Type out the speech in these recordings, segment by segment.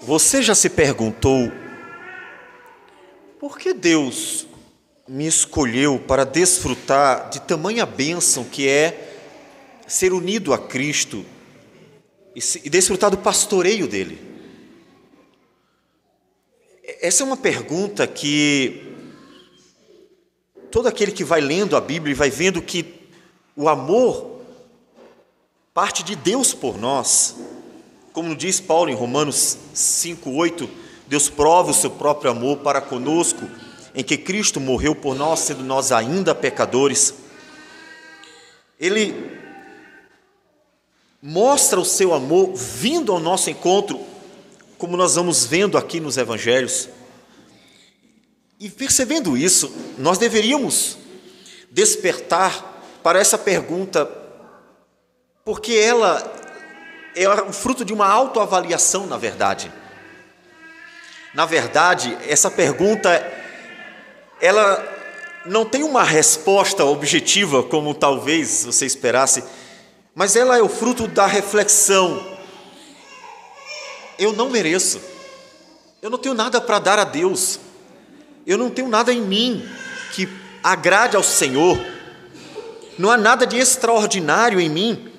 Você já se perguntou por que Deus me escolheu para desfrutar de tamanha bênção que é ser unido a Cristo e desfrutar do pastoreio dele? Essa é uma pergunta que todo aquele que vai lendo a Bíblia e vai vendo que o amor parte de Deus por nós, como diz Paulo em Romanos 5:8, Deus prova o seu próprio amor para conosco, em que Cristo morreu por nós, sendo nós ainda pecadores. Ele mostra o seu amor vindo ao nosso encontro, como nós vamos vendo aqui nos Evangelhos. E percebendo isso, nós deveríamos despertar para essa pergunta, porque ela é o fruto de uma autoavaliação, na verdade. Na verdade, essa pergunta, ela não tem uma resposta objetiva, como talvez você esperasse, mas ela é o fruto da reflexão. Eu não mereço, eu não tenho nada para dar a Deus, eu não tenho nada em mim que agrade ao Senhor, não há nada de extraordinário em mim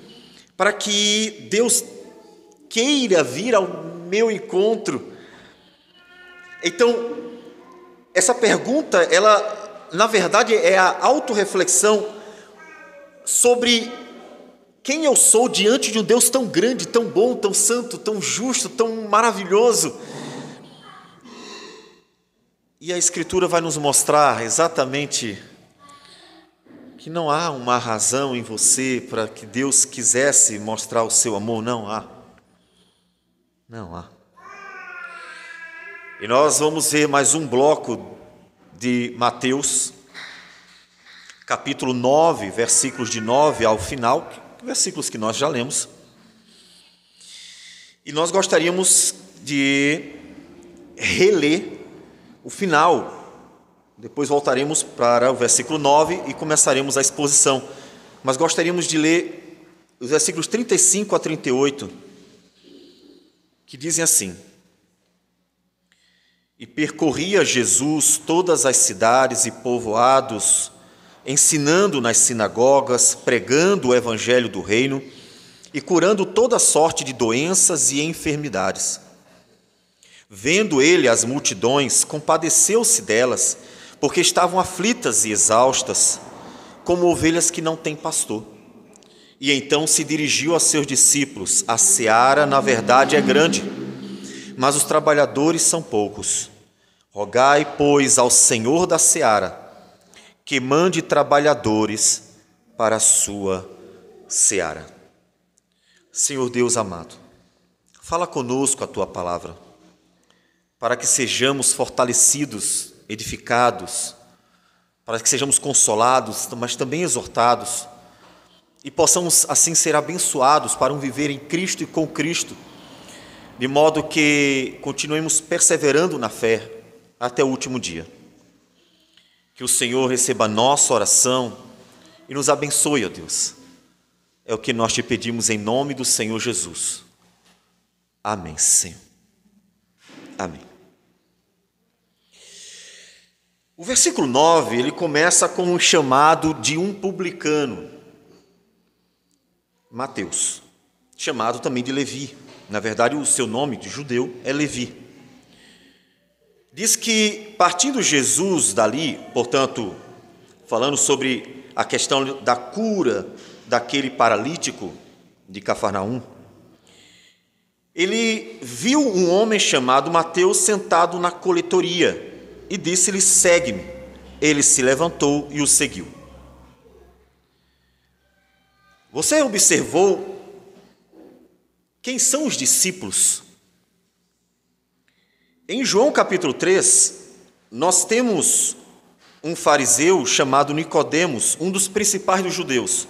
para que Deus queira vir ao meu encontro. Então, essa pergunta, ela, na verdade, é a autorreflexão sobre quem eu sou diante de um Deus tão grande, tão bom, tão santo, tão justo, tão maravilhoso. E a Escritura vai nos mostrar exatamente que não há uma razão em você para que Deus quisesse mostrar o seu amor. Não há. Não há. E nós vamos ver mais um bloco de Mateus, capítulo 9, versículos de 9 ao final, versículos que nós já lemos. E nós gostaríamos de reler o final. Depois voltaremos para o versículo 9 e começaremos a exposição. Mas gostaríamos de ler os versículos 35 a 38, que dizem assim: E percorria Jesus todas as cidades e povoados, ensinando nas sinagogas, pregando o evangelho do reino e curando toda sorte de doenças e enfermidades. Vendo ele as multidões, compadeceu-se delas, porque estavam aflitas e exaustas, como ovelhas que não têm pastor. E então se dirigiu a seus discípulos: A seara, na verdade, é grande, mas os trabalhadores são poucos. Rogai, pois, ao Senhor da seara, que mande trabalhadores para a sua seara. Senhor Deus amado, fala conosco a tua palavra, para que sejamos fortalecidos, edificados, para que sejamos consolados, mas também exortados, e possamos assim ser abençoados para um viver em Cristo e com Cristo, de modo que continuemos perseverando na fé até o último dia. Que o Senhor receba a nossa oração e nos abençoe, ó Deus. É o que nós te pedimos em nome do Senhor Jesus. Amém, Senhor. Amém. O versículo 9, ele começa com um chamado de um publicano, Mateus, chamado também de Levi. Na verdade, o seu nome de judeu é Levi. Diz que, partindo Jesus dali, portanto, falando sobre a questão da cura daquele paralítico de Cafarnaum, ele viu um homem chamado Mateus sentado na coletoria e disse-lhe: Segue-me. Ele se levantou e o seguiu. Você observou quem são os discípulos? Em João capítulo 3, nós temos um fariseu chamado Nicodemos, um dos principais dos judeus.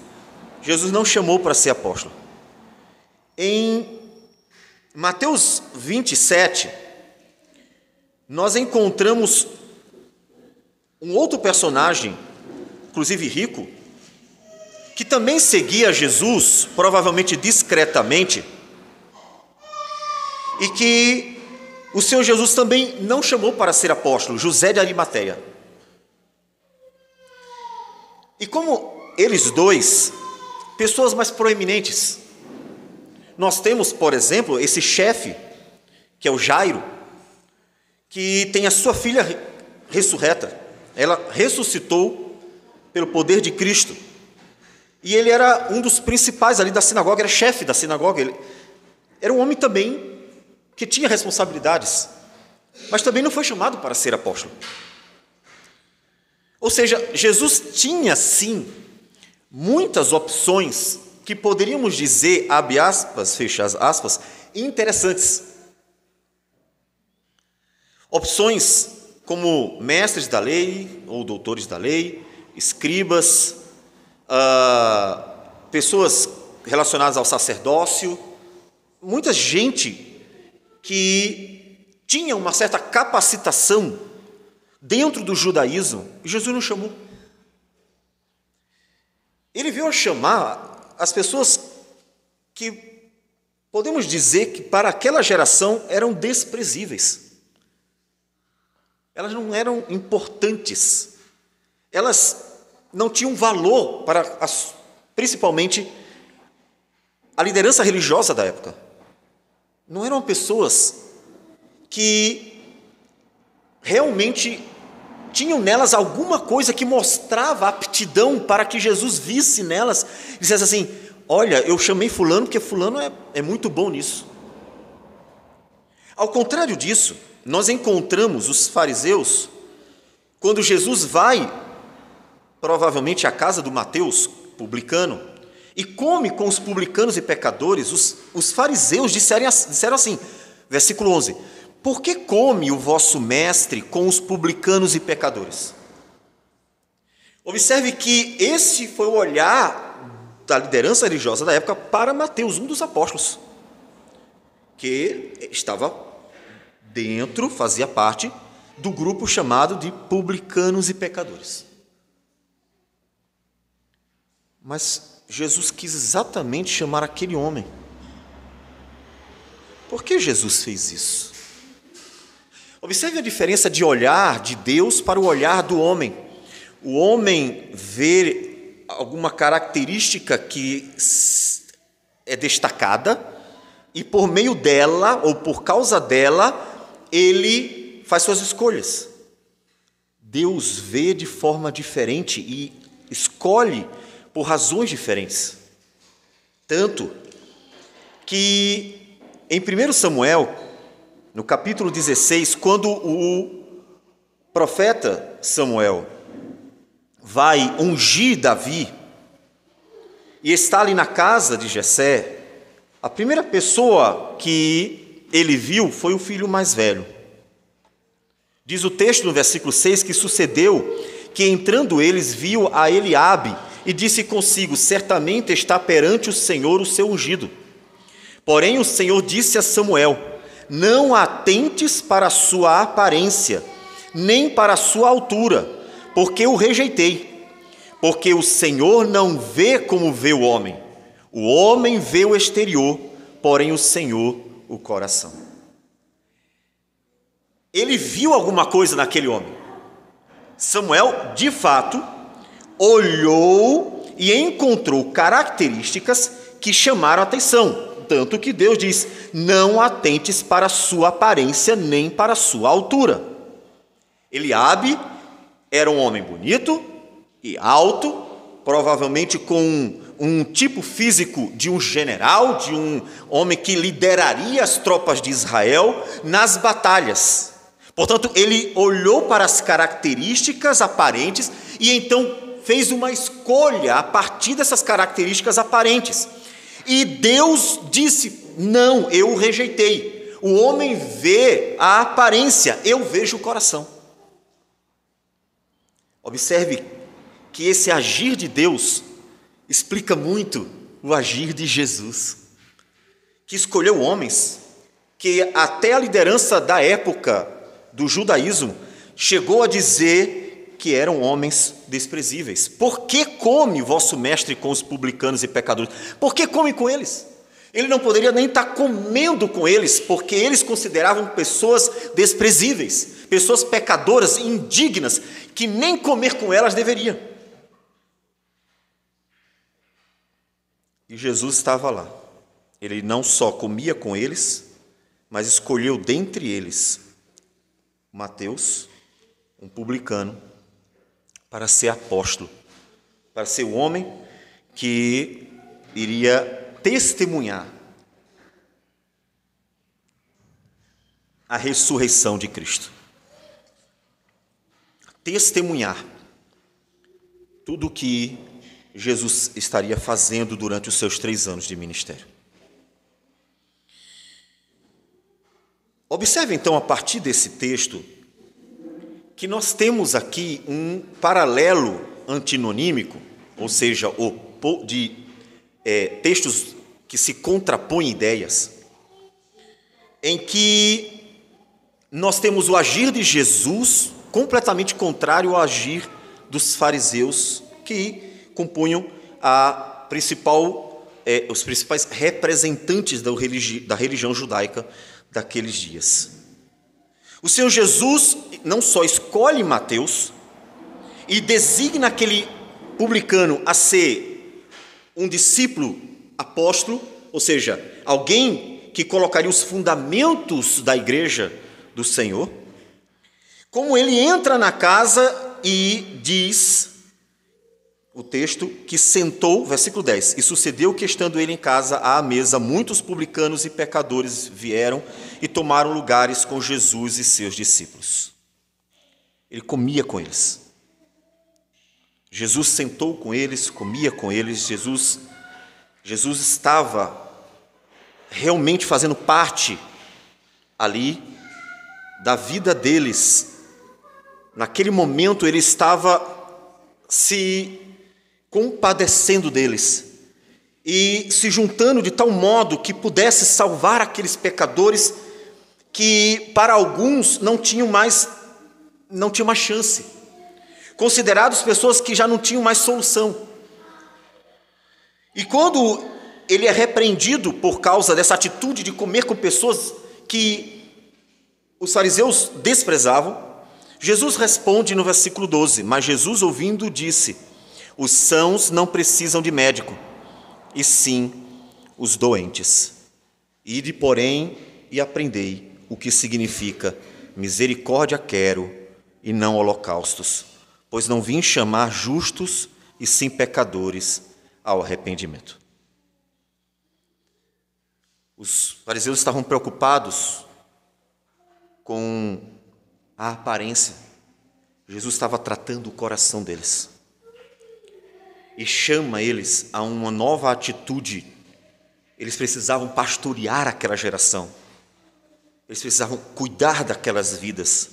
Jesus não chamou para ser apóstolo. Em Mateus 27, nós encontramos um outro personagem, inclusive rico, que também seguia Jesus, provavelmente discretamente, e que o Senhor Jesus também não chamou para ser apóstolo José de Arimateia. E como eles dois, pessoas mais proeminentes, nós temos, por exemplo, esse chefe, que é o Jairo, que tem a sua filha ressurreta. Ela ressuscitou pelo poder de Cristo. E ele era um dos principais ali da sinagoga, era chefe da sinagoga. Ele era um homem também que tinha responsabilidades, mas também não foi chamado para ser apóstolo. Ou seja, Jesus tinha, sim, muitas opções que poderíamos dizer, abre aspas, fecha aspas, interessantes. Opções como mestres da lei ou doutores da lei, escribas, pessoas relacionadas ao sacerdócio, muita gente que tinha uma certa capacitação dentro do judaísmo, e Jesus não chamou. Ele veio a chamar as pessoas que podemos dizer que para aquela geração eram desprezíveis. Elas não eram importantes. Elas não tinham valor para, principalmente, a liderança religiosa da época. Não eram pessoas que realmente tinham nelas alguma coisa que mostrava aptidão para que Jesus visse nelas e dissesse assim: olha, eu chamei fulano porque fulano é muito bom nisso. Ao contrário disso, nós encontramos os fariseus, quando Jesus vai, provavelmente, à casa do Mateus, publicano, e come com os publicanos e pecadores, os fariseus disseram assim, versículo 11, por que come o vosso mestre com os publicanos e pecadores? Observe que esse foi o olhar da liderança religiosa da época para Mateus, um dos apóstolos, que estava dentro, fazia parte do grupo chamado de publicanos e pecadores. Mas Jesus quis exatamente chamar aquele homem. Por que Jesus fez isso? Observe a diferença de olhar de Deus para o olhar do homem. O homem vê alguma característica que é destacada e por meio dela, ou por causa dela, ele faz suas escolhas. Deus vê de forma diferente e escolhe por razões diferentes. Tanto que em 1 Samuel, no capítulo 16, quando o profeta Samuel vai ungir Davi e está ali na casa de Jessé, a primeira pessoa que ele viu foi o filho mais velho. Diz o texto no versículo 6 que sucedeu que entrando eles viu a Eliabe e disse consigo: certamente está perante o Senhor o seu ungido. Porém o Senhor disse a Samuel: não atentes para a sua aparência, nem para a sua altura, porque o rejeitei. Porque o Senhor não vê como vê o homem vê o exterior, porém o Senhor o coração. Ele viu alguma coisa naquele homem. Samuel, de fato, olhou e encontrou características que chamaram a atenção. Tanto que Deus diz: não atentes para a sua aparência nem para a sua altura. Eliabe era um homem bonito e alto, provavelmente com um tipo físico de um general, de um homem que lideraria as tropas de Israel nas batalhas. Portanto, ele olhou para as características aparentes e então fez uma escolha a partir dessas características aparentes. E Deus disse: não, eu o rejeitei. O homem vê a aparência, eu vejo o coração. Observe que esse agir de Deus explica muito o agir de Jesus, que escolheu homens que até a liderança da época do judaísmo chegou a dizer que eram homens desprezíveis. Por que come vosso mestre com os publicanos e pecadores? Por que come com eles? Ele não poderia nem estar comendo com eles, porque eles consideravam pessoas desprezíveis, pessoas pecadoras, indignas, que nem comer com elas deveria. E Jesus estava lá. Ele não só comia com eles, mas escolheu dentre eles Mateus, um publicano, para ser apóstolo, para ser o homem que iria testemunhar a ressurreição de Cristo. Testemunhar tudo o que Jesus estaria fazendo durante os seus 3 anos de ministério. Observe então, a partir desse texto, que nós temos aqui um paralelo antinonímico, ou seja, textos que se contrapõem ideias, em que nós temos o agir de Jesus completamente contrário ao agir dos fariseus, que compunham os principais representantes da religião judaica daqueles dias. O Senhor Jesus não só escolhe Mateus e designa aquele publicano a ser um discípulo apóstolo, ou seja, alguém que colocaria os fundamentos da igreja do Senhor, como ele entra na casa e diz, o texto, que sentou, versículo 10, e sucedeu que, estando ele em casa, à mesa, muitos publicanos e pecadores vieram e tomaram lugares com Jesus e seus discípulos. Ele comia com eles. Jesus sentou com eles, comia com eles. Jesus estava realmente fazendo parte ali da vida deles. Naquele momento ele estava se compadecendo deles e se juntando de tal modo que pudesse salvar aqueles pecadores que para alguns não tinham mais chance, considerados pessoas que já não tinham mais solução. E quando ele é repreendido por causa dessa atitude de comer com pessoas que os fariseus desprezavam, Jesus responde no versículo 12, mas Jesus, ouvindo, disse: os sãos não precisam de médico, e sim os doentes. Ide, porém, e aprendei o que significa misericórdia quero e não holocaustos, pois não vim chamar justos, e sim pecadores ao arrependimento. Os fariseus estavam preocupados com a aparência. Jesus estava tratando o coração deles e chama eles a uma nova atitude. Eles precisavam pastorear aquela geração, eles precisavam cuidar daquelas vidas.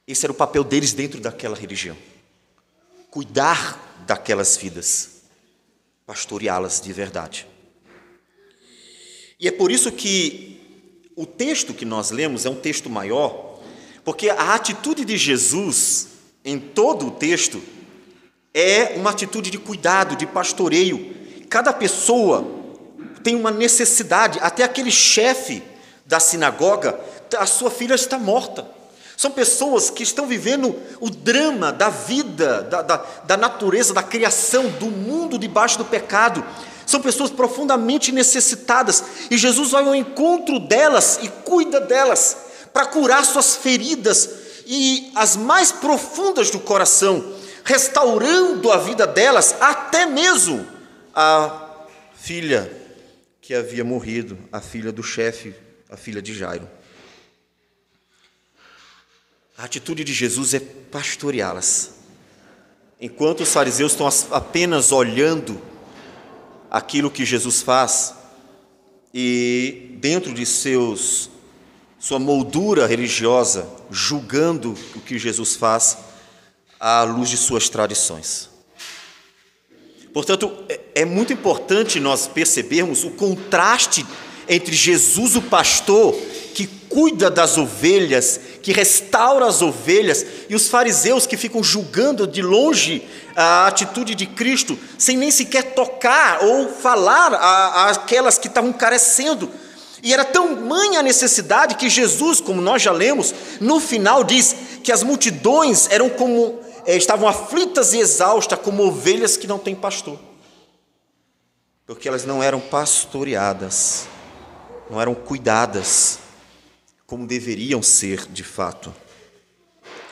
Esse era o papel deles dentro daquela religião, cuidar daquelas vidas, pastoreá-las de verdade. E é por isso que o texto que nós lemos é um texto maior, porque a atitude de Jesus em todo o texto é uma atitude de cuidado, de pastoreio. Cada pessoa tem uma necessidade, até aquele chefe da sinagoga, a sua filha está morta. São pessoas que estão vivendo o drama da vida, da natureza, da criação, do mundo debaixo do pecado. São pessoas profundamente necessitadas, e Jesus vai ao encontro delas e cuida delas, para curar suas feridas e as mais profundas do coração, restaurando a vida delas, até mesmo a filha que havia morrido, a filha do chefe, a filha de Jairo. A atitude de Jesus é pastoreá-las. Enquanto os fariseus estão apenas olhando aquilo que Jesus faz e dentro de sua moldura religiosa, julgando o que Jesus faz à luz de suas tradições. Portanto, é muito importante nós percebermos o contraste entre Jesus, o pastor, que cuida das ovelhas, que restaura as ovelhas, e os fariseus que ficam julgando de longe a atitude de Cristo, sem nem sequer tocar ou falar àquelas que estavam carecendo. E era tamanha a necessidade que Jesus, como nós já lemos, no final diz que as multidões estavam aflitas e exaustas como ovelhas que não têm pastor. Porque elas não eram pastoreadas, não eram cuidadas como deveriam ser de fato,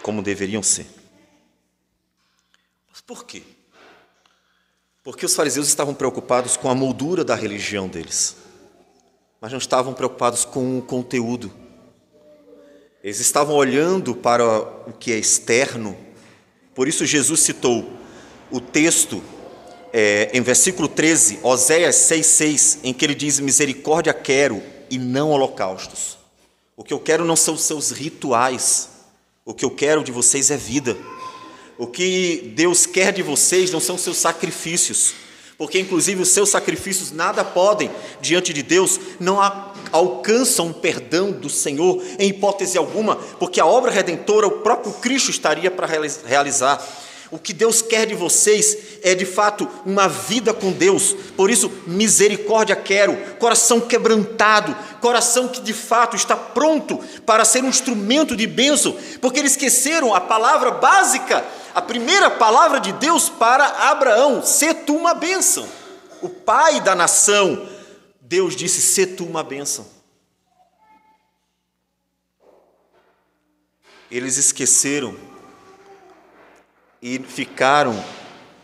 como deveriam ser. Mas por quê? Porque os fariseus estavam preocupados com a moldura da religião deles, mas não estavam preocupados com o conteúdo. Eles estavam olhando para o que é externo. Por isso Jesus citou o texto em versículo 13, Oséias 6,6, em que ele diz: misericórdia quero e não holocaustos. O que eu quero não são os seus rituais, o que eu quero de vocês é vida. O que Deus quer de vocês não são seus sacrifícios, porque inclusive os seus sacrifícios nada podem diante de Deus, não alcançam o perdão do Senhor em hipótese alguma, porque a obra redentora o próprio Cristo estaria para realizar. O que Deus quer de vocês é de fato uma vida com Deus. Por isso, misericórdia quero, coração quebrantado, coração que de fato está pronto para ser um instrumento de bênção, porque eles esqueceram a palavra básica, a primeira palavra de Deus para Abraão: sê tu uma bênção. O pai da nação, Deus disse: sê tu uma bênção. Eles esqueceram e ficaram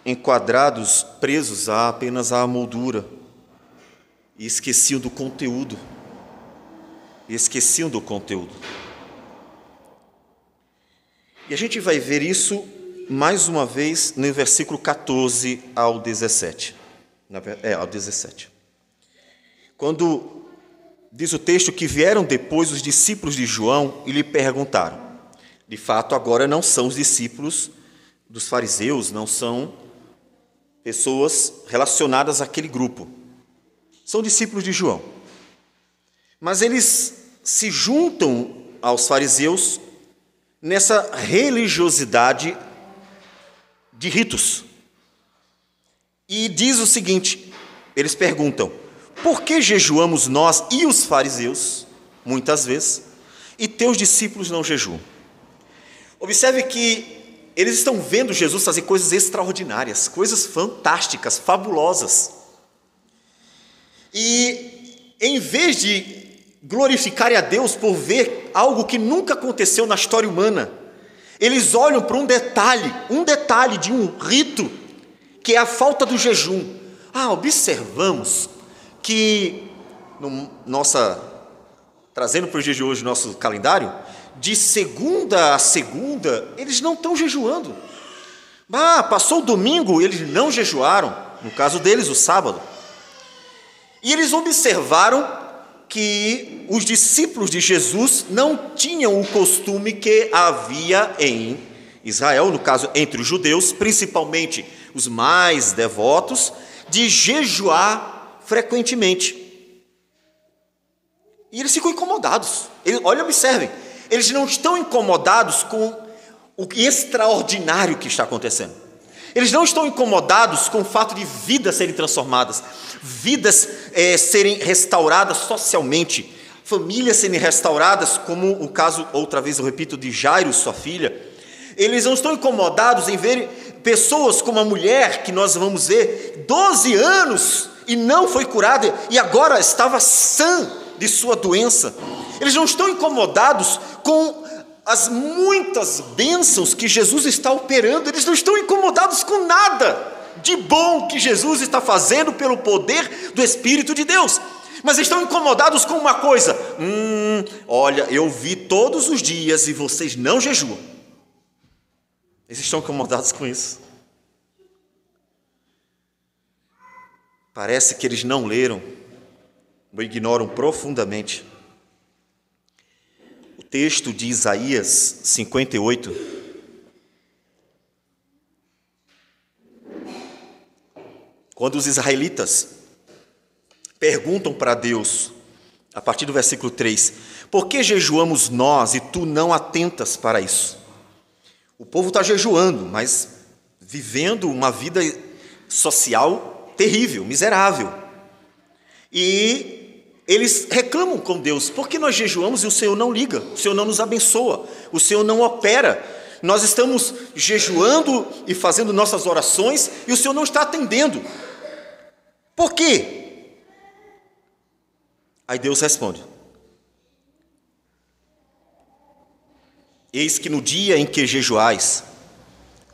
enquadrados, presos apenas à moldura, e esqueciam do conteúdo. E a gente vai ver isso mais uma vez no versículo 14 ao 17. Ao 17. Quando diz o texto que vieram depois os discípulos de João e lhe perguntaram. De fato, agora não são os discípulos dos fariseus, não são pessoas relacionadas àquele grupo. São discípulos de João. Mas eles se juntam aos fariseus nessa religiosidade de ritos. E diz o seguinte, eles perguntam: por que jejuamos nós e os fariseus, muitas vezes, e teus discípulos não jejuam? Observe que eles estão vendo Jesus fazer coisas extraordinárias, coisas fantásticas, fabulosas. E em vez de glorificarem a Deus por ver algo que nunca aconteceu na história humana, eles olham para um detalhe de um rito, que é a falta do jejum. Observamos que, trazendo para o dia de hoje o nosso calendário, de segunda a segunda, eles não estão jejuando. Passou o domingo, eles não jejuaram, no caso deles, o sábado. E eles observaram que os discípulos de Jesus não tinham o costume que havia em Israel, no caso entre os judeus, principalmente os mais devotos, de jejuar frequentemente. E eles ficam incomodados. Observem, eles não estão incomodados com o extraordinário que está acontecendo. Eles não estão incomodados com o fato de vidas serem transformadas, vidas serem restauradas socialmente, famílias serem restauradas, como o caso, outra vez eu repito, de Jairo, sua filha. Eles não estão incomodados em ver pessoas como a mulher, que nós vamos ver, 12 anos, e não foi curada, e agora estava sã de sua doença. Eles não estão incomodados com as muitas bênçãos que Jesus está operando. Eles não estão incomodados com nada de bom que Jesus está fazendo pelo poder do Espírito de Deus. Mas estão incomodados com uma coisa: olha, eu vi todos os dias e vocês não jejuam. Eles estão incomodados com isso. Parece que eles não leram ou ignoram profundamente o texto de Isaías 58, quando os israelitas perguntam para Deus a partir do versículo 3. Por que jejuamos nós e tu não atentas para isso? O povo está jejuando, mas vivendo uma vida social terrível, miserável. E eles reclamam com Deus: por que nós jejuamos e o Senhor não liga? O Senhor não nos abençoa, o Senhor não opera. Nós estamos jejuando e fazendo nossas orações e o Senhor não está atendendo. Por quê? Aí Deus responde: eis que no dia em que jejuais,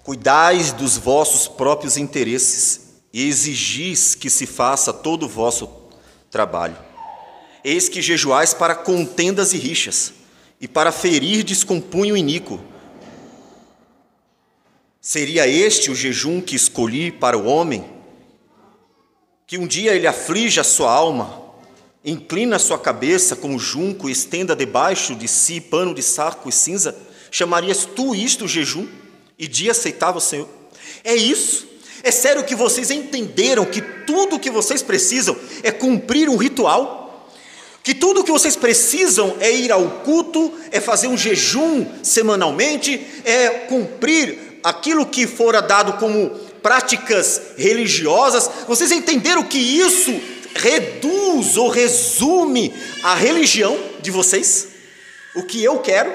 cuidais dos vossos próprios interesses e exigis que se faça todo o vosso trabalho. Eis que jejuais para contendas e rixas, e para ferirdes com punho iníquo. Seria este o jejum que escolhi para o homem? Que um dia ele aflige a sua alma, inclina a sua cabeça como junco e estenda debaixo de si pano de saco e cinza? Chamarias tu isto jejum e dia aceitável, Senhor? É isso? É sério que vocês entenderam que tudo o que vocês precisam é cumprir um ritual? Que tudo o que vocês precisam é ir ao culto, é fazer um jejum semanalmente, é cumprir aquilo que fora dado como práticas religiosas? Vocês entenderam que isso reduz ou resume a religião de vocês? O que eu quero?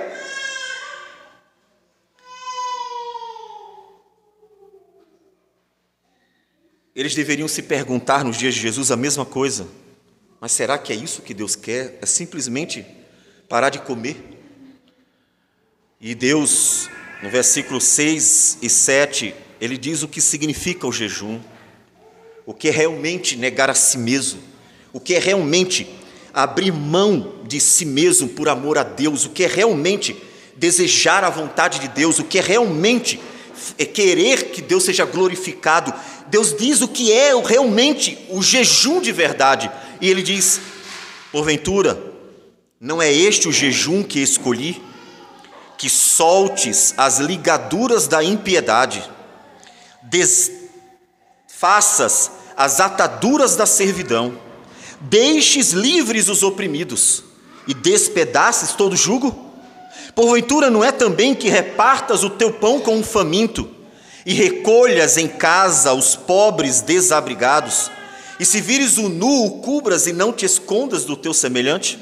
Eles deveriam se perguntar nos dias de Jesus a mesma coisa. Mas será que é isso que Deus quer? É simplesmente parar de comer? E Deus, no versículo 6 e 7, ele diz o que significa o jejum, o que é realmente negar a si mesmo, o que é realmente abrir mão de si mesmo por amor a Deus, o que é realmente desejar a vontade de Deus, o que é realmente querer que Deus seja glorificado. Deus diz o que é realmente o jejum de verdade. E ele diz: porventura, não é este o jejum que escolhi? Que soltes as ligaduras da impiedade, desfaças as ataduras da servidão, deixes livres os oprimidos e despedaces todo jugo? Porventura não é também que repartas o teu pão com um faminto e recolhas em casa os pobres desabrigados, e se vires o nu, o cubras e não te escondas do teu semelhante?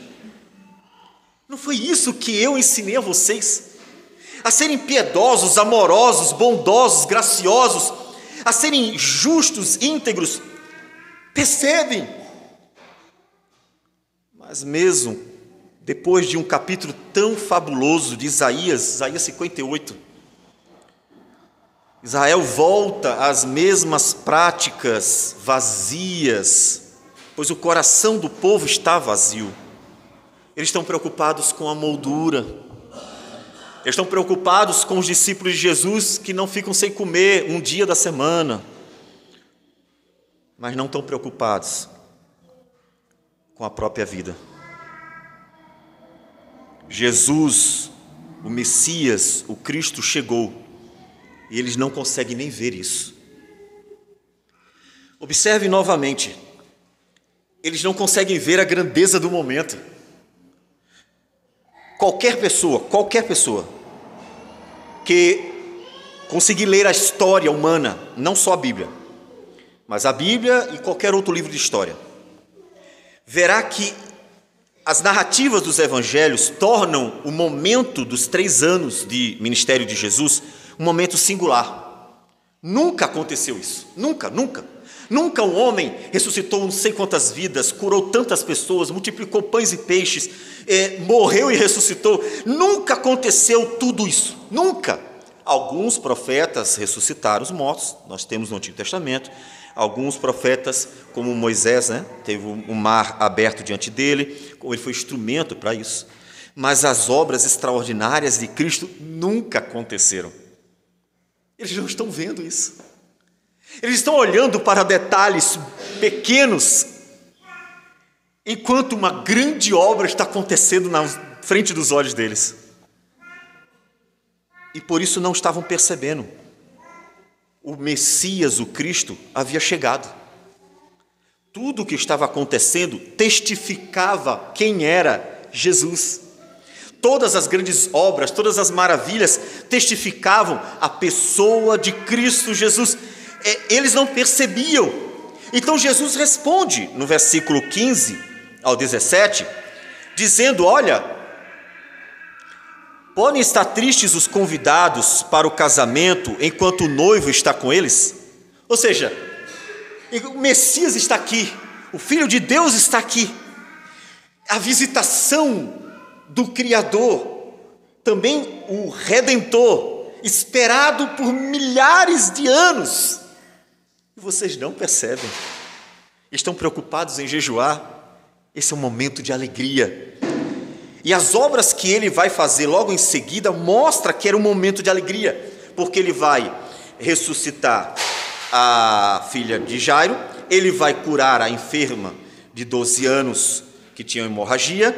Não foi isso que eu ensinei a vocês? A serem piedosos, amorosos, bondosos, graciosos, a serem justos, íntegros. Percebem? Mas mesmo depois de um capítulo tão fabuloso de Isaías 58, Israel volta às mesmas práticas vazias, pois o coração do povo está vazio. Eles estão preocupados com a moldura, eles estão preocupados com os discípulos de Jesus que não ficam sem comer um dia da semana, mas não estão preocupados com a própria vida. Jesus, o Messias, o Cristo chegou, e eles não conseguem nem ver isso. Observe novamente, eles não conseguem ver a grandeza do momento. Qualquer pessoa que conseguir ler a história humana, não só a Bíblia, mas a Bíblia e qualquer outro livro de história, verá que as narrativas dos evangelhos tornam o momento dos 3 anos de ministério de Jesus um momento singular. Nunca aconteceu isso, nunca. Nunca um homem ressuscitou não sei quantas vidas, curou tantas pessoas, multiplicou pães e peixes, morreu e ressuscitou. Nunca aconteceu tudo isso, nunca. Alguns profetas ressuscitaram os mortos, nós temos no Antigo Testamento. Alguns profetas, como Moisés, teve um mar aberto diante dele, ele foi instrumento para isso. Mas as obras extraordinárias de Cristo nunca aconteceram. Eles não estão vendo isso. Eles estão olhando para detalhes pequenos, enquanto uma grande obra está acontecendo na frente dos olhos deles. E por isso não estavam percebendo. O Messias, o Cristo, havia chegado. Tudo o que estava acontecendo testificava quem era Jesus. Todas as grandes obras, todas as maravilhas testificavam a pessoa de Cristo Jesus. Eles não percebiam. Então Jesus responde no versículo 15 ao 17, dizendo: olha, podem estar tristes os convidados para o casamento enquanto o noivo está com eles? Ou seja, o Messias está aqui, o Filho de Deus está aqui, a visitação do Criador, também o Redentor, esperado por milhares de anos, e vocês não percebem, estão preocupados em jejuar. Esse é um momento de alegria, e as obras que ele vai fazer logo em seguida mostra que era um momento de alegria, porque ele vai ressuscitar a filha de Jairo, ele vai curar a enferma de 12 anos que tinha hemorragia,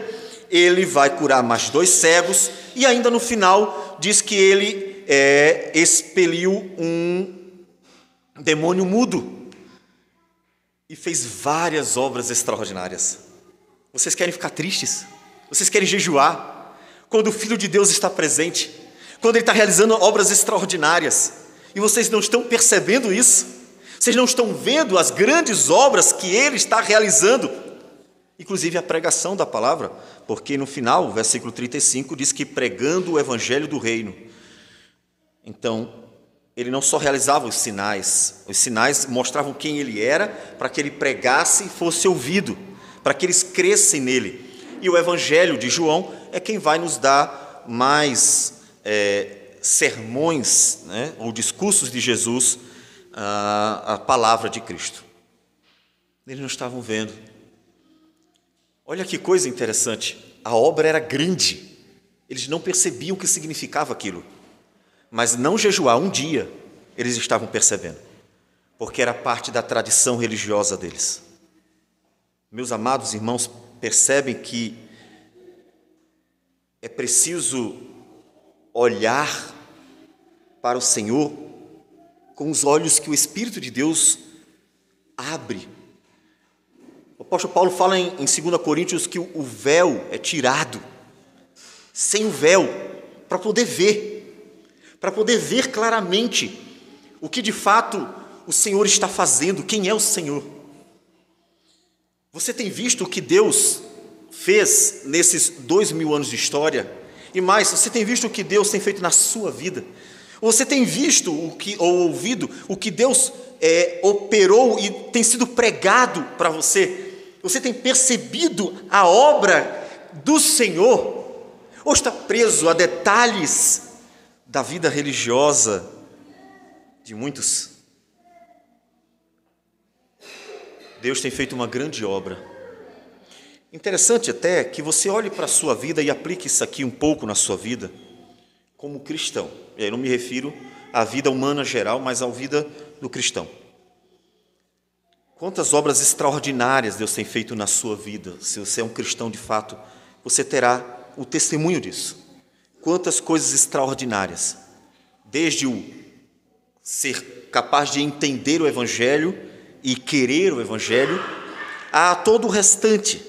ele vai curar mais 2 cegos, e ainda no final diz que ele expeliu um demônio mudo e fez várias obras extraordinárias. Vocês querem ficar tristes? Vocês querem jejuar? Quando o Filho de Deus está presente, quando ele está realizando obras extraordinárias, e vocês não estão percebendo isso? Vocês não estão vendo as grandes obras que ele está realizando? Inclusive a pregação da palavra, porque no final, o versículo 35 diz que pregando o evangelho do reino. Então, ele não só realizava os sinais mostravam quem ele era, para que ele pregasse e fosse ouvido, para que eles crescem nele. E o evangelho de João é quem vai nos dar mais sermões, né, ou discursos de Jesus, a palavra de Cristo. Eles não estavam vendo. Olha que coisa interessante, a obra era grande, eles não percebiam o que significava aquilo, mas não jejuar um dia, eles estavam percebendo, porque era parte da tradição religiosa deles. Meus amados irmãos, percebem que é preciso olhar para o Senhor com os olhos que o Espírito de Deus abre. O apóstolo Paulo fala em 2 Coríntios que o véu é tirado, sem o véu, para poder ver claramente o que de fato o Senhor está fazendo, quem é o Senhor. Você tem visto o que Deus fez nesses 2000 anos de história? E mais, você tem visto o que Deus tem feito na sua vida? Você tem visto ou ouvido o que Deus operou e tem sido pregado para você? Você tem percebido a obra do Senhor? Ou está preso a detalhes da vida religiosa de muitos? Deus tem feito uma grande obra. Interessante até que você olhe para a sua vida e aplique isso aqui um pouco na sua vida como cristão. Eu não me refiro à vida humana geral, mas à vida do cristão. Quantas obras extraordinárias Deus tem feito na sua vida? Se você é um cristão de fato, você terá o testemunho disso. Quantas coisas extraordinárias, desde o ser capaz de entender o Evangelho e querer o Evangelho, a todo o restante.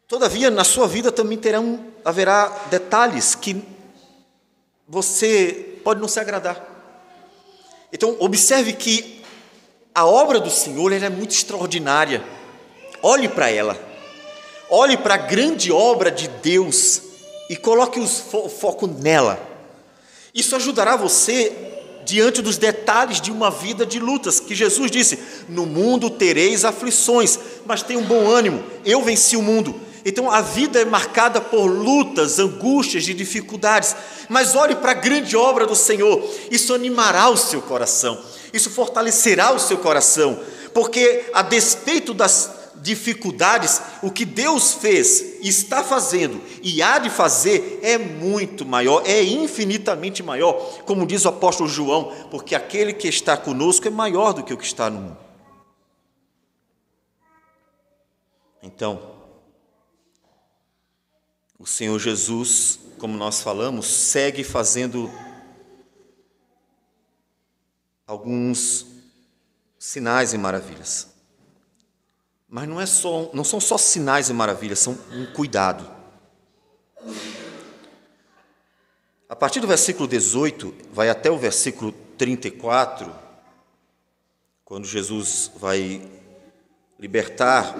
Todavia, na sua vida também haverá detalhes que você pode não se agradar. Então, observe que a obra do Senhor ela é muito extraordinária. Olhe para ela. Olhe para a grande obra de Deus e coloque o foco nela. Isso ajudará você diante dos detalhes de uma vida de lutas, que Jesus disse: no mundo tereis aflições, mas tenham bom ânimo, eu venci o mundo. Então a vida é marcada por lutas, angústias e dificuldades, mas olhe para a grande obra do Senhor, isso animará o seu coração, isso fortalecerá o seu coração, porque a despeito das dificuldades, o que Deus fez, está fazendo e há de fazer é muito maior, é infinitamente maior, como diz o apóstolo João, porque aquele que está conosco é maior do que o que está no mundo. Então, o Senhor Jesus, como nós falamos, segue fazendo alguns sinais e maravilhas. Mas não são só sinais e maravilhas, são um cuidado. A partir do versículo 18, vai até o versículo 34, quando Jesus vai libertar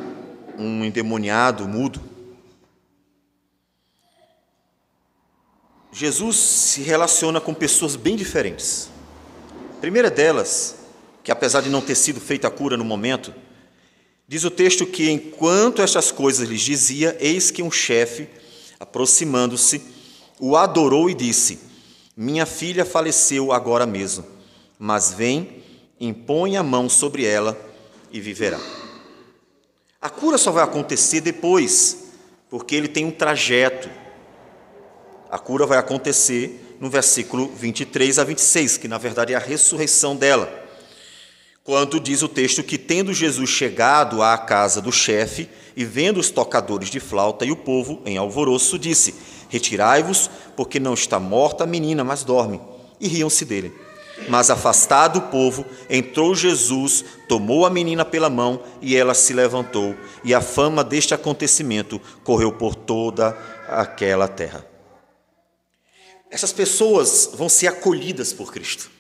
um endemoniado mudo. Jesus se relaciona com pessoas bem diferentes. A primeira delas, que apesar de não ter sido feita a cura no momento, diz o texto que enquanto estas coisas lhes dizia, eis que um chefe, aproximando-se, o adorou e disse: minha filha faleceu agora mesmo, mas vem, impõe a mão sobre ela e viverá. A cura só vai acontecer depois, porque ele tem um trajeto. A cura vai acontecer no versículo 23 a 26, que na verdade é a ressurreição dela. Quando diz o texto que, tendo Jesus chegado à casa do chefe e vendo os tocadores de flauta e o povo em alvoroço, disse: retirai-vos, porque não está morta a menina, mas dorme. E riam-se dele. Mas afastado o povo, entrou Jesus, tomou a menina pela mão e ela se levantou. E a fama deste acontecimento correu por toda aquela terra. Essas pessoas vão ser acolhidas por Cristo.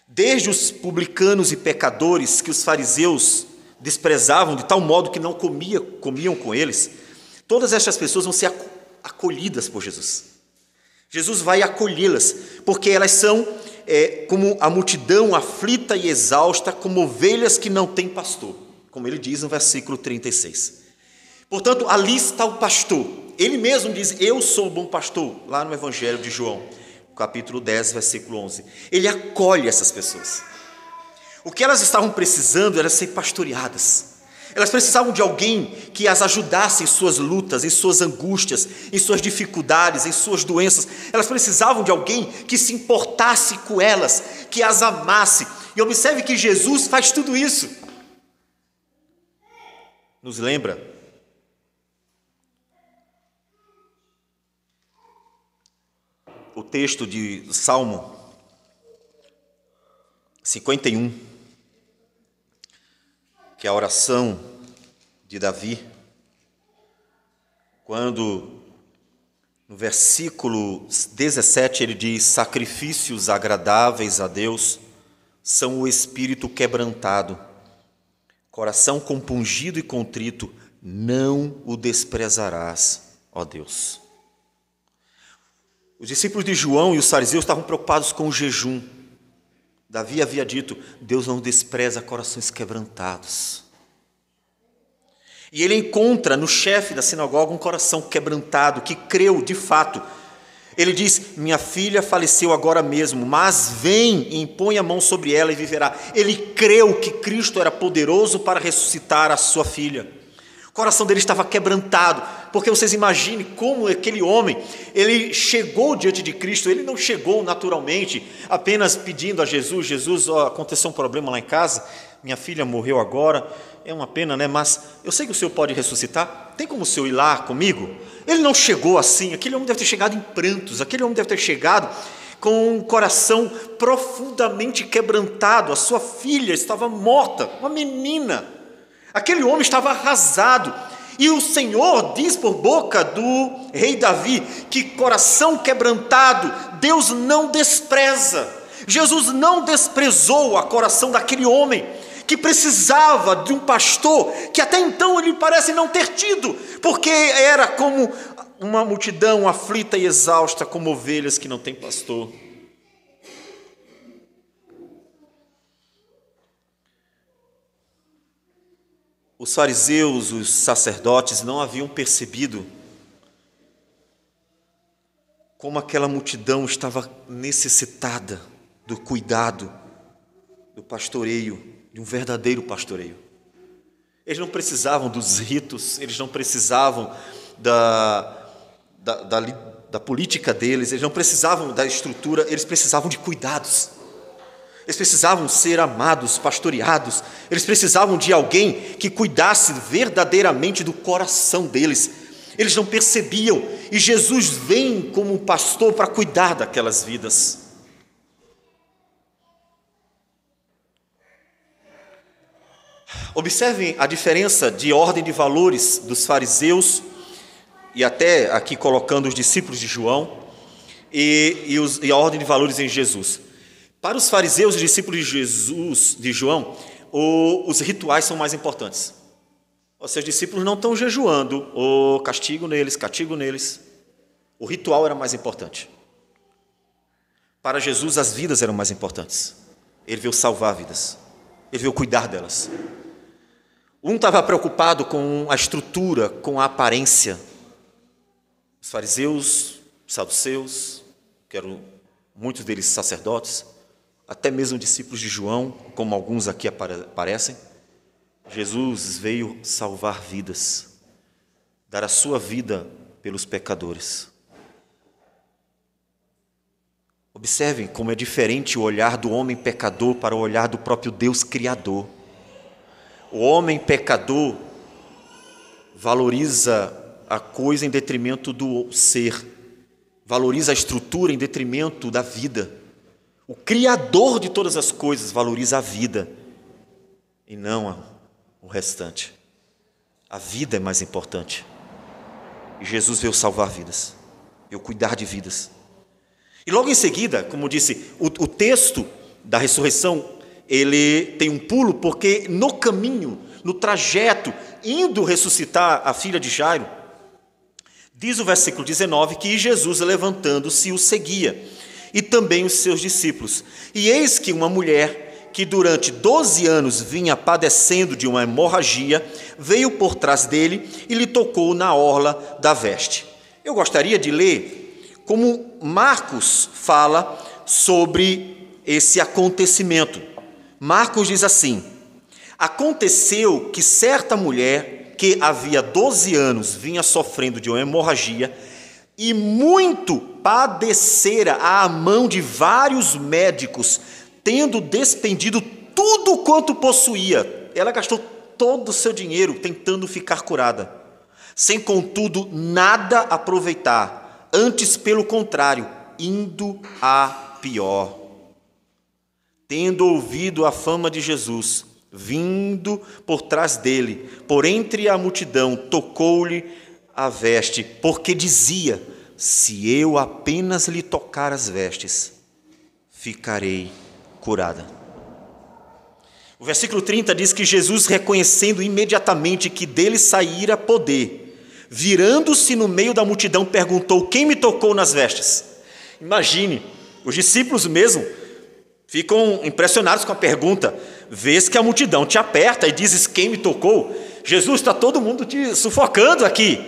Desde os publicanos e pecadores que os fariseus desprezavam de tal modo que não comiam com eles, todas estas pessoas vão ser acolhidas por Jesus. Jesus vai acolhê-las, porque elas são como a multidão aflita e exausta, como ovelhas que não têm pastor, como ele diz no versículo 36. Portanto, ali está o pastor. Ele mesmo diz: eu sou o bom pastor, lá no Evangelho de João, capítulo 10, versículo 11. Ele acolhe essas pessoas. O que elas estavam precisando era ser pastoreadas. Elas precisavam de alguém que as ajudasse em suas lutas, em suas angústias, em suas dificuldades, em suas doenças. Elas precisavam de alguém que se importasse com elas, que as amasse. E observe que Jesus faz tudo isso. Nos lembra o texto de Salmo 51, que é a oração de Davi, quando no versículo 17 ele diz: sacrifícios agradáveis a Deus são o espírito quebrantado, coração compungido e contrito, não o desprezarás, ó Deus. Os discípulos de João e os fariseus estavam preocupados com o jejum. Davi havia dito: Deus não despreza corações quebrantados. E ele encontra no chefe da sinagoga um coração quebrantado, que creu de fato. Ele diz: minha filha faleceu agora mesmo, mas vem e impõe a mão sobre ela e viverá. Ele creu que Cristo era poderoso para ressuscitar a sua filha. O coração dele estava quebrantado, porque vocês imaginem como aquele homem, ele chegou diante de Cristo. Ele não chegou naturalmente, apenas pedindo a Jesus: Jesus, aconteceu um problema lá em casa, minha filha morreu agora, é uma pena, né? Mas eu sei que o Senhor pode ressuscitar, tem como o Senhor ir lá comigo? Ele não chegou assim. Aquele homem deve ter chegado em prantos, aquele homem deve ter chegado com um coração profundamente quebrantado. A sua filha estava morta, uma menina. Aquele homem estava arrasado, e o Senhor diz por boca do rei Davi que coração quebrantado Deus não despreza. Jesus não desprezou o coração daquele homem que precisava de um pastor que até então ele parece não ter tido, porque era como uma multidão aflita e exausta, como ovelhas que não têm pastor. Os fariseus, os sacerdotes não haviam percebido como aquela multidão estava necessitada do cuidado, do pastoreio, de um verdadeiro pastoreio. Eles não precisavam dos ritos, eles não precisavam da política deles, eles não precisavam da estrutura, eles precisavam de cuidados. Eles precisavam ser amados, pastoreados. Eles precisavam de alguém que cuidasse verdadeiramente do coração deles. Eles não percebiam, e Jesus vem como um pastor para cuidar daquelas vidas. Observem a diferença de ordem de valores dos fariseus, e até aqui colocando os discípulos de João, e a ordem de valores em Jesus. Para os fariseus e discípulos de Jesus, de João, os rituais são mais importantes. Os seus discípulos não estão jejuando, castigo neles. O ritual era mais importante. Para Jesus, as vidas eram mais importantes. Ele veio salvar vidas. Ele veio cuidar delas. Um estava preocupado com a estrutura, com a aparência. Os fariseus, saduceus, que eram muitos deles sacerdotes, até mesmo discípulos de João, como alguns aqui aparecem. Jesus veio salvar vidas, dar a sua vida pelos pecadores. Observem como é diferente o olhar do homem pecador para o olhar do próprio Deus Criador. O homem pecador valoriza a coisa em detrimento do ser, valoriza a estrutura em detrimento da vida. O Criador de todas as coisas valoriza a vida e não o restante. A vida é mais importante. E Jesus veio salvar vidas, veio cuidar de vidas. E logo em seguida, como disse, o texto da ressurreição, ele tem um pulo, porque no caminho, no trajeto, indo ressuscitar a filha de Jairo, diz o versículo 19 que Jesus, levantando-se, o seguia, e também os seus discípulos. E eis que uma mulher, que durante 12 anos vinha padecendo de uma hemorragia, veio por trás dele e lhe tocou na orla da veste. Eu gostaria de ler como Marcos fala sobre esse acontecimento. Marcos diz assim: aconteceu que certa mulher, que havia 12 anos vinha sofrendo de uma hemorragia, e muito padecera à mão de vários médicos, tendo despendido tudo quanto possuía. Ela gastou todo o seu dinheiro tentando ficar curada, sem contudo nada aproveitar. Antes, pelo contrário, indo a pior. Tendo ouvido a fama de Jesus, vindo por trás dele, por entre a multidão, tocou-lhe a veste, porque dizia: se eu apenas lhe tocar as vestes, ficarei curada. O versículo 30 diz que Jesus, reconhecendo imediatamente que dele saíra poder, virando-se no meio da multidão, perguntou: quem me tocou nas vestes? Imagine, os discípulos mesmo ficam impressionados com a pergunta. Vês que a multidão te aperta e dizes: quem me tocou? Jesus, está todo mundo te sufocando aqui.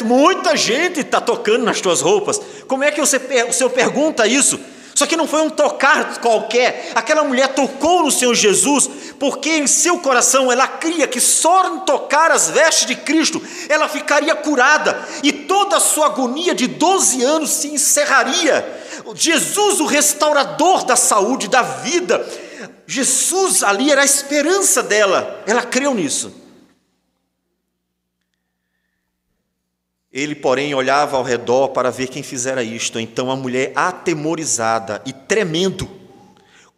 Muita gente está tocando nas tuas roupas. Como é que o Senhor pergunta isso? Só que não foi um tocar qualquer. Aquela mulher tocou no Senhor Jesus, porque em seu coração ela cria que só em tocar as vestes de Cristo ela ficaria curada, e toda a sua agonia de 12 anos se encerraria. Jesus, o restaurador da saúde, da vida, Jesus ali era a esperança dela, ela creu nisso. Ele, porém, olhava ao redor para ver quem fizera isto. Então a mulher, atemorizada e tremendo,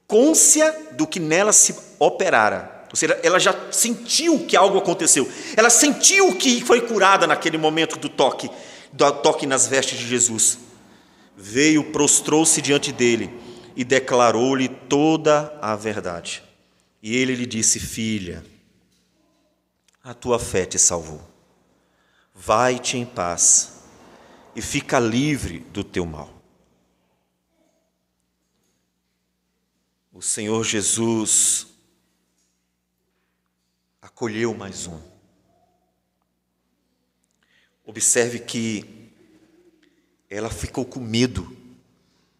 côncia do que nela se operara, ou seja, ela já sentiu que algo aconteceu, ela sentiu que foi curada naquele momento do toque nas vestes de Jesus. Veio, prostrou-se diante dele e declarou-lhe toda a verdade. E ele lhe disse: filha, a tua fé te salvou. Vai-te em paz e fica livre do teu mal. O Senhor Jesus acolheu mais um. Observe que ela ficou com medo,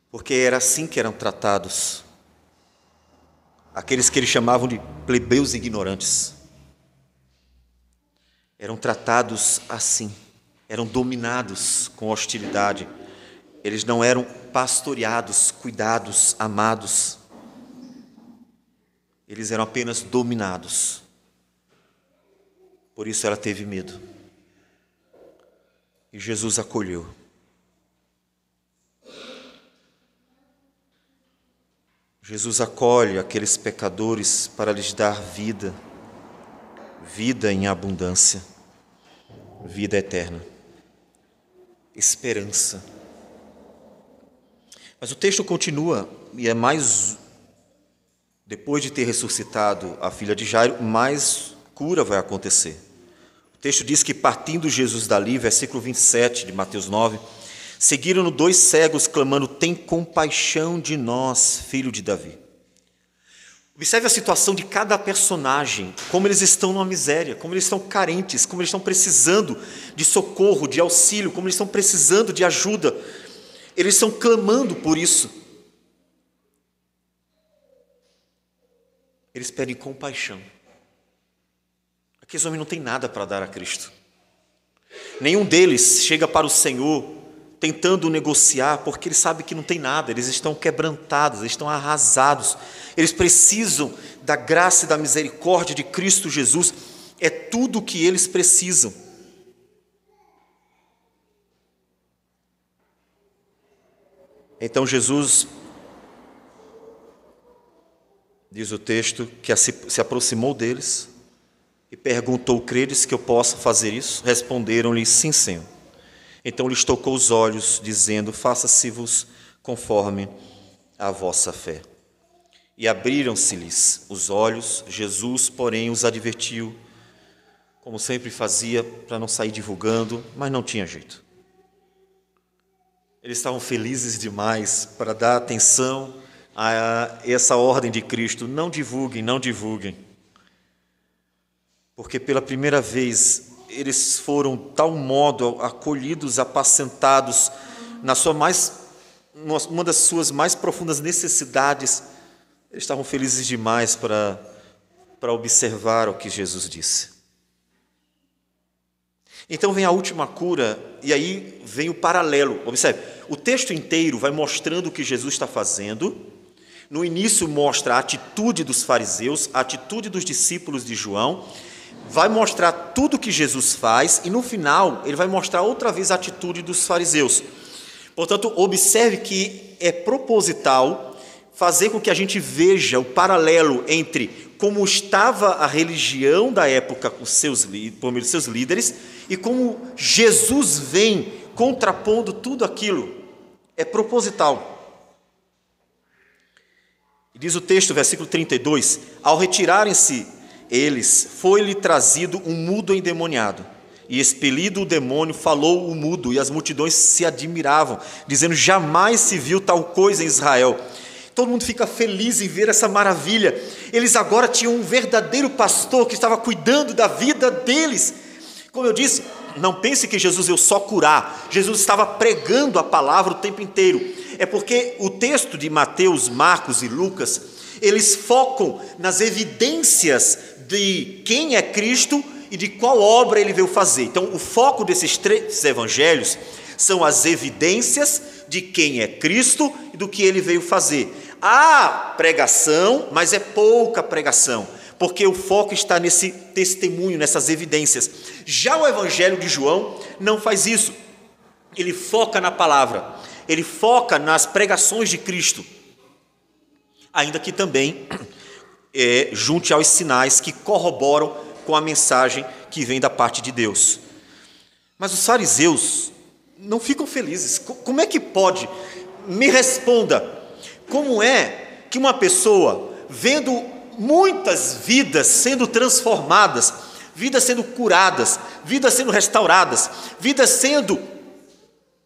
porque era assim que eram tratados aqueles que eles chamavam de plebeus ignorantes. Eram tratados assim, eram dominados com hostilidade. Eles não eram pastoreados, cuidados, amados. Eles eram apenas dominados. Por isso ela teve medo. E Jesus acolheu. Jesus acolhe aqueles pecadores para lhes dar vida. vida em abundância, vida eterna, esperança. Mas o texto continua, e é mais, depois de ter ressuscitado a filha de Jairo, mais cura vai acontecer. O texto diz que partindo Jesus dali, versículo 27 de Mateus 9, seguiram-no 2 cegos clamando: tem compaixão de nós, filho de Davi. Observe a situação de cada personagem, como eles estão numa miséria, como eles estão carentes, como eles estão precisando de socorro, de auxílio, como eles estão precisando de ajuda. Eles estão clamando por isso. Eles pedem compaixão. Aqueles homens não têm nada para dar a Cristo. Nenhum deles chega para o Senhor tentando negociar, porque eles sabem que não tem nada, eles estão quebrantados, eles estão arrasados, eles precisam da graça e da misericórdia de Cristo Jesus, é tudo o que eles precisam. Então Jesus, diz o texto, que se aproximou deles e perguntou: credes que eu possa fazer isso? Responderam-lhe: sim, Senhor. Então lhes tocou os olhos, dizendo: faça-se-vos conforme a vossa fé. E abriram-se-lhes os olhos. Jesus, porém, os advertiu, como sempre fazia, para não sair divulgando, mas não tinha jeito. Eles estavam felizes demais para dar atenção a essa ordem de Cristo: não divulguem, não divulguem. Porque pela primeira vez eles foram de tal modo acolhidos, apacentados uma das suas mais profundas necessidades. Eles estavam felizes demais para observar o que Jesus disse. Então vem a última cura, e aí vem o paralelo. Observe, o texto inteiro vai mostrando o que Jesus está fazendo. No início mostra a atitude dos fariseus, a atitude dos discípulos de João, vai mostrar tudo o que Jesus faz, e no final ele vai mostrar outra vez a atitude dos fariseus. Portanto, observe que é proposital fazer com que a gente veja o paralelo entre como estava a religião da época por meio de seus líderes e como Jesus vem contrapondo tudo aquilo. É proposital. E diz o texto, versículo 32, ao retirarem-se eles, foi-lhe trazido um mudo endemoniado, e expelido o demônio, falou o mudo, e as multidões se admiravam, dizendo: jamais se viu tal coisa em Israel. Todo mundo fica feliz em ver essa maravilha. Eles agora tinham um verdadeiro pastor que estava cuidando da vida deles. Como eu disse, não pense que Jesus veio só curar. Jesus estava pregando a palavra o tempo inteiro. É porque o texto de Mateus, Marcos e Lucas, eles focam nas evidências de quem é Cristo e de qual obra ele veio fazer. Então, o foco desses 3 evangelhos são as evidências de quem é Cristo e do que ele veio fazer. Há pregação, mas é pouca pregação, porque o foco está nesse testemunho, nessas evidências. Já o evangelho de João não faz isso. Ele foca na palavra, ele foca nas pregações de Cristo, ainda que também junte aos sinais que corroboram com a mensagem que vem da parte de Deus. Mas os fariseus não ficam felizes. Como é que pode? Me responda. Como é que uma pessoa, vendo muitas vidas sendo transformadas, vidas sendo curadas, vidas sendo restauradas, vidas sendo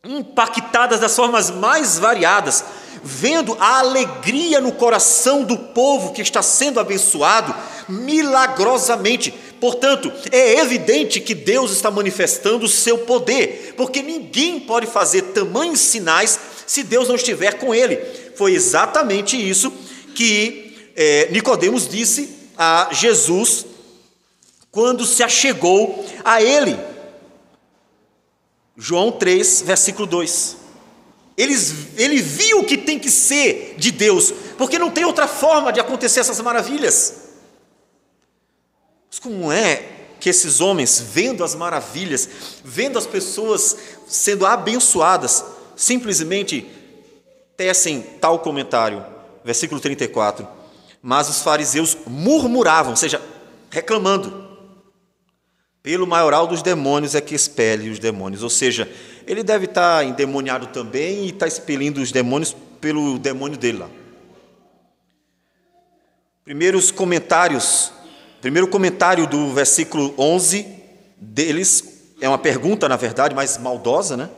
impactadas das formas mais variadas, vendo a alegria no coração do povo que está sendo abençoado milagrosamente. Portanto, é evidente que Deus está manifestando o seu poder, porque ninguém pode fazer tamanhos sinais se Deus não estiver com ele. Foi exatamente isso que Nicodemos disse a Jesus quando se achegou a ele. João 3, versículo 2. Ele viu que tem que ser de Deus, porque não tem outra forma de acontecer essas maravilhas. Mas como é que esses homens, vendo as maravilhas, vendo as pessoas sendo abençoadas, simplesmente tecem tal comentário? Versículo 34. Mas os fariseus murmuravam, ou seja, reclamando. Pelo maioral dos demônios é que expele os demônios. Ou seja, ele deve estar endemoniado também e está expelindo os demônios pelo demônio dele lá. Primeiro comentário do versículo 11 deles, é uma pergunta, na verdade, mas maldosa, né?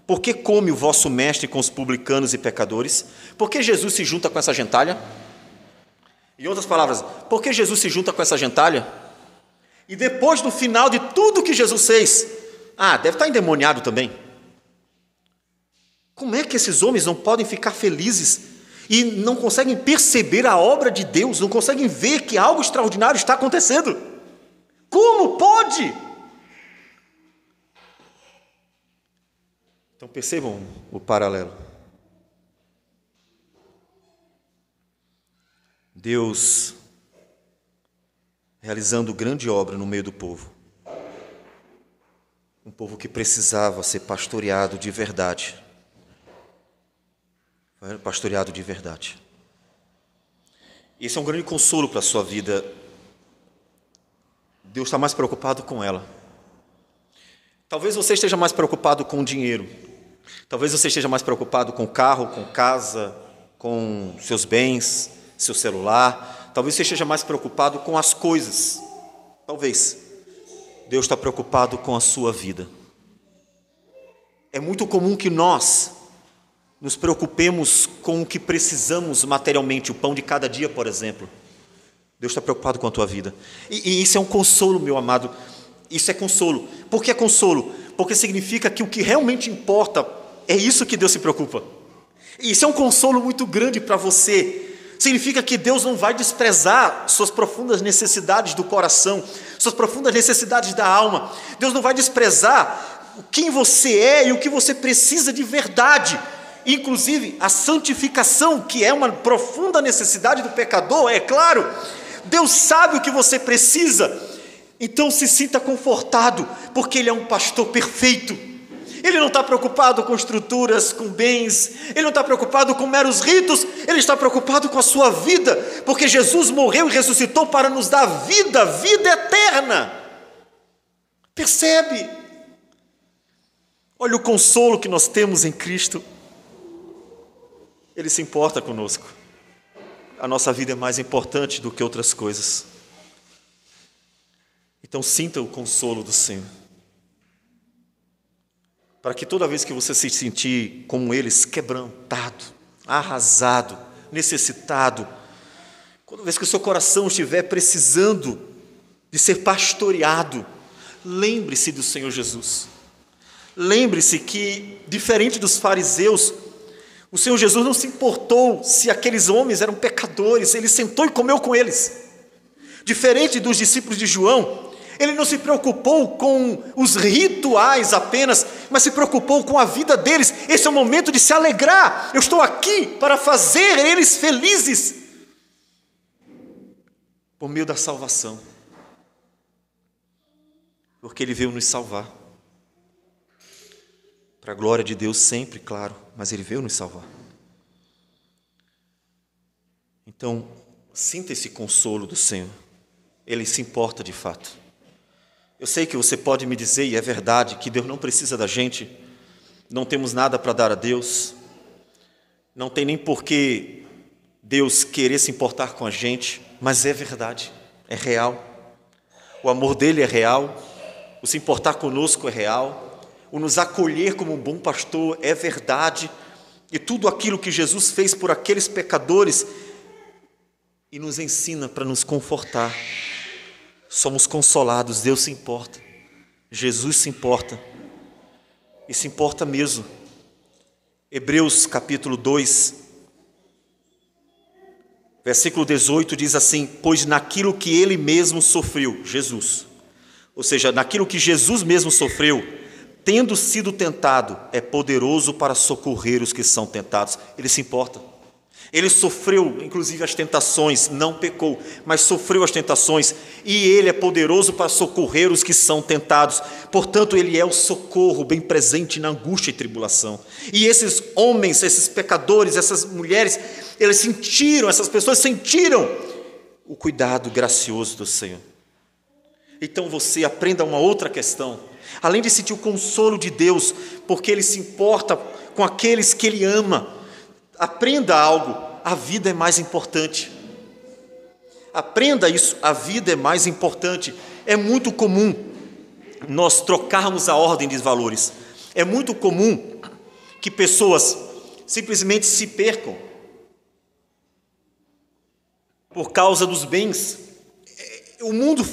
Por que come o vosso mestre com os publicanos e pecadores? Por que Jesus se junta com essa gentalha? Em outras palavras, por que Jesus se junta com essa gentalha? E depois, no final de tudo que Jesus fez, deve estar endemoniado também. Como é que esses homens não podem ficar felizes e não conseguem perceber a obra de Deus, não conseguem ver que algo extraordinário está acontecendo? Como pode? Então percebam o paralelo. Deus realizando grande obra no meio do povo. Um povo que precisava ser pastoreado de verdade. Pastoreado de verdade. Esse é um grande consolo para a sua vida. Deus está mais preocupado com ela. Talvez você esteja mais preocupado com o dinheiro. Talvez você esteja mais preocupado com o carro, com casa, com seus bens, seu celular. Talvez você esteja mais preocupado com as coisas. Talvez. Deus está preocupado com a sua vida. É muito comum que nós nos preocupemos com o que precisamos materialmente, o pão de cada dia, por exemplo. Deus está preocupado com a tua vida. E isso é um consolo, meu amado. Isso é consolo. Por que é consolo? Porque significa que o que realmente importa é isso que Deus se preocupa. E isso é um consolo muito grande para você. Significa que Deus não vai desprezar suas profundas necessidades do coração, suas profundas necessidades da alma. Deus não vai desprezar quem você é e o que você precisa de verdade. Inclusive a santificação, que é uma profunda necessidade do pecador, é claro. Deus sabe o que você precisa. Então se sinta confortado, porque Ele é um pastor perfeito. Ele não está preocupado com estruturas, com bens. Ele não está preocupado com meros ritos. Ele está preocupado com a sua vida, porque Jesus morreu e ressuscitou para nos dar vida, vida eterna. Percebe? Olha o consolo que nós temos em Cristo. Ele se importa conosco. A nossa vida é mais importante do que outras coisas. Então sinta o consolo do Senhor. Para que toda vez que você se sentir como eles, quebrantado, arrasado, necessitado, toda vez que o seu coração estiver precisando de ser pastoreado, lembre-se do Senhor Jesus. Lembre-se que, diferente dos fariseus, o Senhor Jesus não se importou se aqueles homens eram pecadores, Ele sentou e comeu com eles. Diferente dos discípulos de João, Ele não se preocupou com os rituais apenas, mas se preocupou com a vida deles. Esse é o momento de se alegrar. Eu estou aqui para fazer eles felizes por meio da salvação, porque Ele veio nos salvar. Para a glória de Deus sempre, claro, mas Ele veio nos salvar. Então, sinta esse consolo do Senhor. Ele se importa de fato. Eu sei que você pode me dizer, e é verdade, que Deus não precisa da gente, não temos nada para dar a Deus, não tem nem por que Deus querer se importar com a gente, mas é verdade, é real. O amor dele é real, o se importar conosco é real, o nos acolher como um bom pastor é verdade, e tudo aquilo que Jesus fez por aqueles pecadores e nos ensina para nos confortar. Somos consolados, Deus se importa, Jesus se importa, e se importa mesmo. Hebreus capítulo 2, versículo 18 diz assim: pois naquilo que Ele mesmo sofreu, Jesus, ou seja, naquilo que Jesus mesmo sofreu, tendo sido tentado, é poderoso para socorrer os que são tentados. Ele se importa. Ele sofreu, inclusive, as tentações, não pecou, mas sofreu as tentações, e Ele é poderoso para socorrer os que são tentados. Portanto, Ele é o socorro bem presente na angústia e tribulação. E esses homens, esses pecadores, essas mulheres, essas pessoas sentiram o cuidado gracioso do Senhor. Então você aprenda uma outra questão. Além de sentir o consolo de Deus, porque Ele se importa com aqueles que Ele ama, aprenda algo: a vida é mais importante. Aprenda isso, a vida é mais importante. É muito comum nós trocarmos a ordem de valores. É muito comum que pessoas simplesmente se percam por causa dos bens. O mundo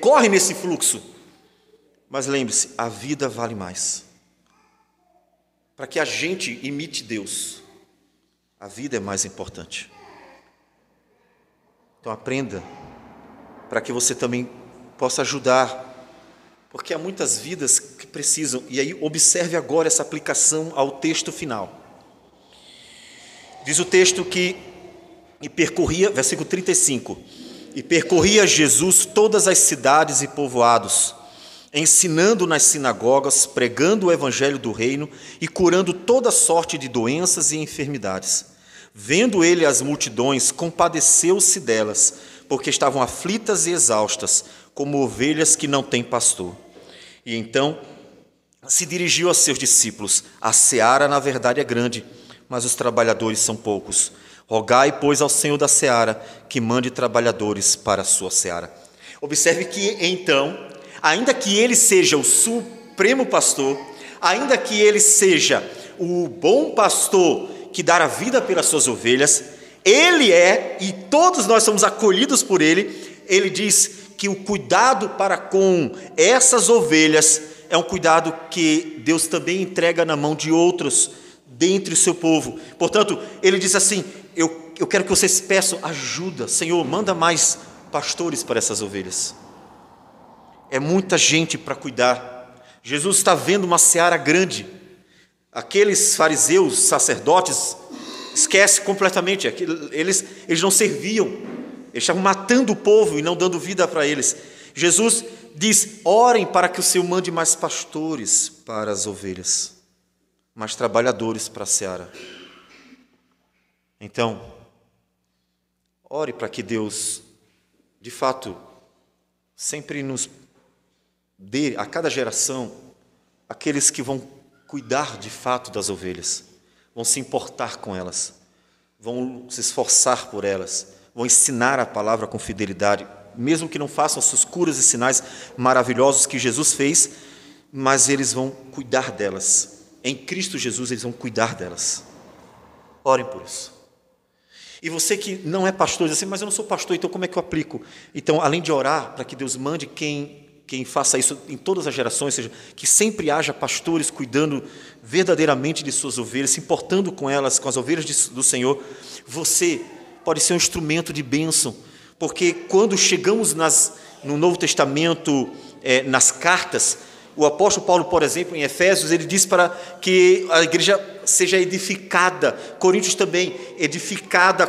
corre nesse fluxo. Mas lembre-se, a vida vale mais. Para que a gente imite Deus, a vida é mais importante. Então aprenda, para que você também possa ajudar, porque há muitas vidas que precisam. E aí observe agora essa aplicação ao texto final. Diz o texto que percorria, versículo 35, e percorria Jesus todas as cidades e povoados, ensinando nas sinagogas, pregando o evangelho do reino e curando toda sorte de doenças e enfermidades. Vendo ele as multidões, compadeceu-se delas, porque estavam aflitas e exaustas, como ovelhas que não têm pastor. E então se dirigiu a seus discípulos: a seara, na verdade, é grande, mas os trabalhadores são poucos. Rogai, pois, ao Senhor da seara que mande trabalhadores para a sua seara. Observe que, então, ainda que ele seja o supremo pastor, ainda que ele seja o bom pastor que dá a vida pelas suas ovelhas, ele é, e todos nós somos acolhidos por ele. Ele diz que o cuidado para com essas ovelhas é um cuidado que Deus também entrega na mão de outros dentre o seu povo. Portanto, ele diz assim: eu quero que vocês peçam ajuda. Senhor, manda mais pastores para essas ovelhas. É muita gente para cuidar. Jesus está vendo uma seara grande. Aqueles fariseus, sacerdotes, esquece completamente. Eles não serviam. Eles estavam matando o povo e não dando vida para eles. Jesus diz: orem para que o Senhor mande mais pastores para as ovelhas, mais trabalhadores para a seara. Então, ore para que Deus, de fato, sempre nos dê a cada geração aqueles que vão cuidar de fato das ovelhas, vão se importar com elas, vão se esforçar por elas, vão ensinar a palavra com fidelidade, mesmo que não façam suas curas e sinais maravilhosos que Jesus fez, mas eles vão cuidar delas. Em Cristo Jesus eles vão cuidar delas. Orem por isso. E você que não é pastor, diz assim: mas eu não sou pastor, então como é que eu aplico? Então, além de orar para que Deus mande quem faça isso em todas as gerações, ou seja, que sempre haja pastores cuidando verdadeiramente de suas ovelhas, se importando com elas, com as ovelhas do Senhor, você pode ser um instrumento de bênção, porque quando chegamos no Novo Testamento, nas cartas, o apóstolo Paulo, por exemplo, em Efésios, ele diz para que a igreja seja edificada, Coríntios também, edificada,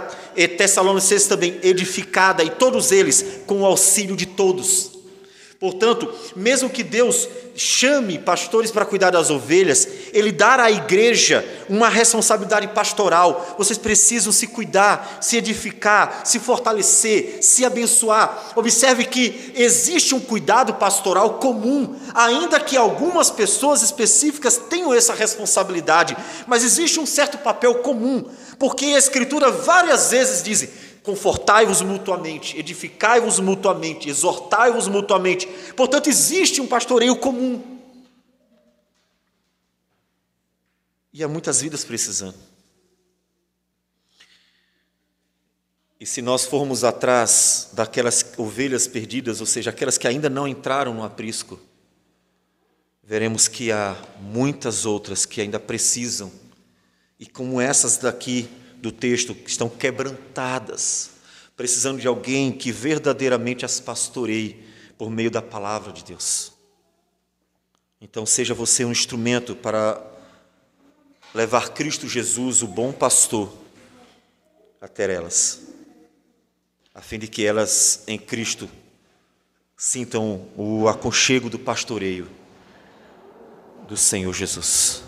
Tessalonicenses também, edificada, e todos eles com o auxílio de todos. Portanto, mesmo que Deus chame pastores para cuidar das ovelhas, Ele dá à igreja uma responsabilidade pastoral. Vocês precisam se cuidar, se edificar, se fortalecer, se abençoar. Observe que existe um cuidado pastoral comum, ainda que algumas pessoas específicas tenham essa responsabilidade, mas existe um certo papel comum, porque a Escritura várias vezes diz: confortai-vos mutuamente, edificai-vos mutuamente, exortai-vos mutuamente. Portanto, existe um pastoreio comum. E há muitas vidas precisando. E se nós formos atrás daquelas ovelhas perdidas, ou seja, aquelas que ainda não entraram no aprisco, veremos que há muitas outras que ainda precisam, e como essas daqui do texto, que estão quebrantadas, precisando de alguém que verdadeiramente as pastoreie por meio da palavra de Deus. Então, seja você um instrumento para levar Cristo Jesus, o bom pastor, até elas, a fim de que elas, em Cristo, sintam o aconchego do pastoreio do Senhor Jesus.